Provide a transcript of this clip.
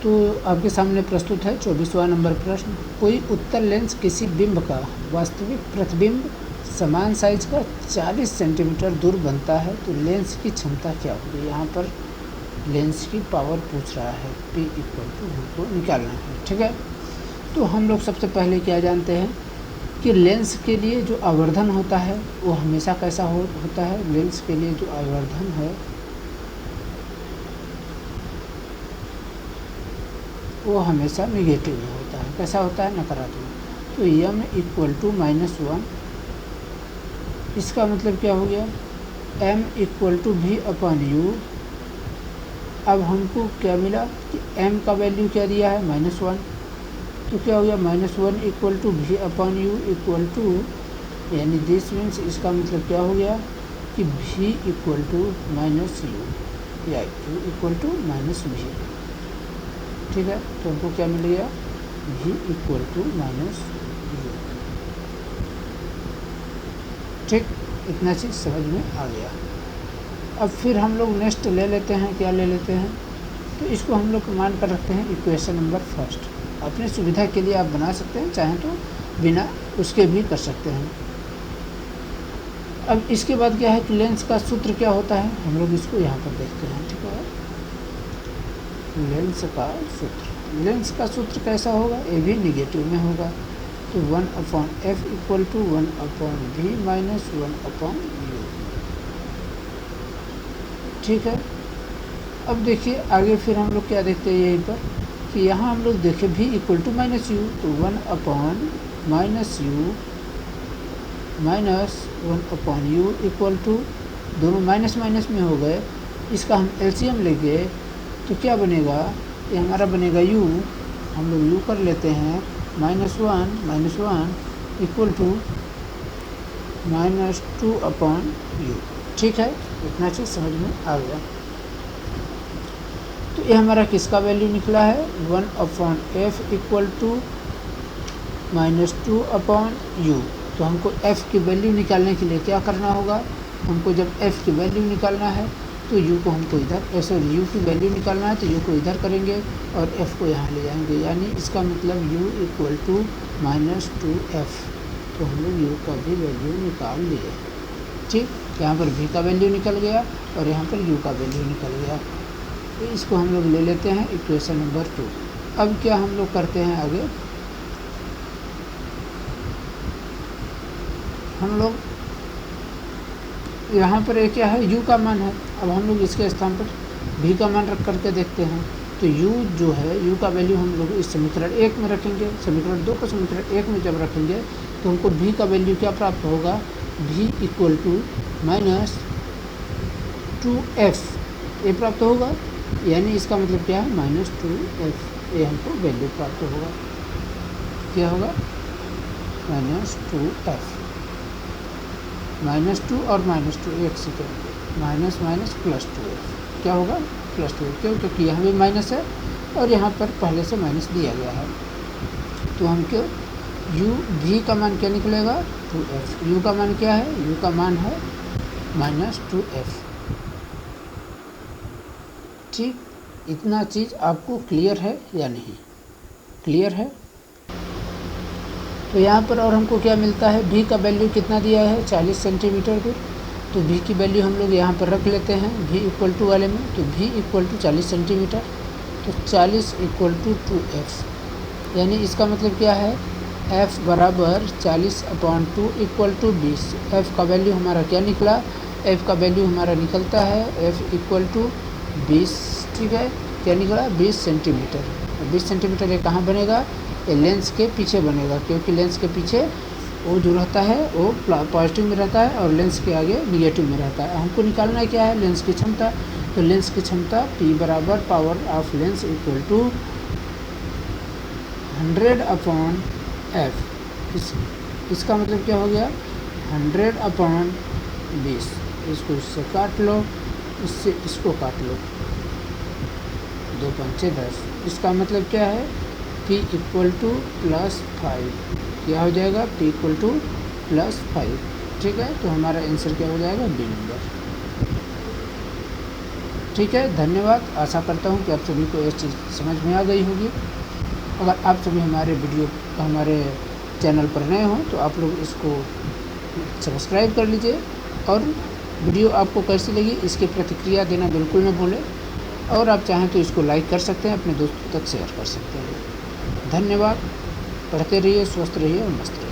तो आपके सामने प्रस्तुत है 24वां नंबर प्रश्न। कोई उत्तल लेंस किसी बिंब का वास्तविक प्रतिबिंब समान साइज का 40 सेंटीमीटर दूर बनता है तो लेंस की क्षमता क्या होगी। यहाँ पर लेंस की पावर पूछ रहा है, P को निकालना है। ठीक है, तो हम लोग सबसे पहले क्या जानते हैं कि लेंस के लिए जो आवर्धन होता है वो हमेशा कैसा होता है। लेंस के लिए जो आवर्धन है वो हमेशा निगेटिव में होता है। कैसा होता है, नकारात्मक। तो m = -1, इसका मतलब क्या हो गया, m = v/u। अब हमको क्या मिला कि m का वैल्यू क्या दिया है, -1, तो क्या हो गया, -1 = v/u यानी दिस मीन्स, इसका मतलब क्या हो गया कि v = -u या u = -v। ठीक है, तो हमको क्या मिल गया, v = -u। ठीक, इतना चीज़ समझ में आ गया। अब फिर हम लोग नेक्स्ट ले लेते हैं, क्या ले लेते हैं, तो इसको हम लोग मान कर रखते हैं इक्वेशन नंबर फर्स्ट। अपनी सुविधा के लिए आप बना सकते हैं, चाहें तो बिना उसके भी कर सकते हैं। अब इसके बाद क्या है कि लेंस का सूत्र क्या होता है, हम लोग इसको यहाँ पर देखते हैं। ठीक है, लेंस का सूत्र कैसा होगा, ये भी निगेटिव में होगा। तो 1/f = 1/v - 1/u। ठीक है, अब देखिए आगे फिर हम लोग क्या देखते हैं यहीं पर कि यहाँ हम लोग देखें v = -u, तो 1/-u -1/u = दोनों माइनस माइनस में हो गए। इसका हम एलसीएम लेंगे तो क्या बनेगा, ये हमारा बनेगा u, हम लोग u कर लेते हैं, -1 = -2/u। ठीक है, इतना चीज़ समझ में आ गया। तो ये हमारा किसका वैल्यू निकला है, 1/f = -2/u। तो हमको f की वैल्यू निकालने के लिए क्या करना होगा, हमको जब f की वैल्यू निकालना है तो u को हमको इधर, u की वैल्यू निकालना है तो u को इधर करेंगे और f को यहाँ ले जाएंगे, यानी इसका मतलब u = -2f। तो हम लोग u का भी वैल्यू निकाल लिए। ठीक, यहाँ पर v का वैल्यू निकल गया और यहाँ पर u का वैल्यू निकल गया। तो इसको हम लोग ले लेते हैं इक्वेशन नंबर 2। अब क्या हम लोग करते हैं आगे, हम लोग यहाँ पर क्या है, u का मान है। अब हम लोग इसके स्थान पर v का मान रख करके देखते हैं। तो u जो है, u का वैल्यू हम लोग इस समीकरण 1 में रखेंगे, समीकरण 2 को समीकरण 1 में जब रखेंगे तो हमको v का वैल्यू क्या प्राप्त होगा, v = -2f ये प्राप्त होगा, यानी इसका मतलब क्या है, -2f ये हमको वैल्यू प्राप्त होगा। क्या होगा, -2f, -2 और -2 एक सेकेंड, माइनस +2f क्या होगा, +2f। क्यों, क्योंकि यहाँ भी माइनस है और यहाँ पर पहले से माइनस दिया गया है। तो हम क्यों, v का मान क्या निकलेगा, 2f। u का मान क्या है, u का मान है -2f। ठीक, इतना चीज़ आपको क्लियर है या नहीं, क्लियर है। तो यहाँ पर और हमको क्या मिलता है, v का वैल्यू कितना दिया है, 40 सेंटीमीटर दूर। तो v की वैल्यू हम लोग यहाँ पर रख लेते हैं v = वाले में। तो v = 40 सेंटीमीटर, तो 40 = 2f, यानी इसका मतलब क्या है, f = 40/2 = 20। f का वैल्यू हमारा क्या निकला, f का वैल्यू हमारा निकलता है f = 20। ठीक है, क्या निकला, 20 सेंटीमीटर। 20 सेंटीमीटर ये कहाँ बनेगा, ये लेंस के पीछे बनेगा, क्योंकि लेंस के पीछे वो जो रहता है वो पॉजिटिव में रहता है और लेंस के आगे निगेटिव में रहता है। हमको निकालना क्या है, लेंस की क्षमता। तो लेंस की क्षमता P = power of lens = 100/f। इसका मतलब क्या हो गया, 100/20। इसको इससे काट लो, इससे इसको काट लो, 2 पंचे 10। इसका मतलब क्या है, P = +5। क्या हो जाएगा, P = +5। ठीक है, तो हमारा आंसर क्या हो जाएगा, बी नंबर। ठीक है, धन्यवाद। आशा करता हूँ कि आप सभी को ये चीज़ समझ में आ गई होगी। अगर आप सभी हमारे चैनल पर नए हों तो आप लोग इसको सब्सक्राइब कर लीजिए, और वीडियो आपको कैसी लगी इसकी प्रतिक्रिया देना बिल्कुल न भूलें, और आप चाहें तो इसको लाइक कर सकते हैं, अपने दोस्तों तक शेयर कर सकते हैं। धन्यवाद। पढ़ते रहिए, स्वस्थ रहिए और मस्त रहिए।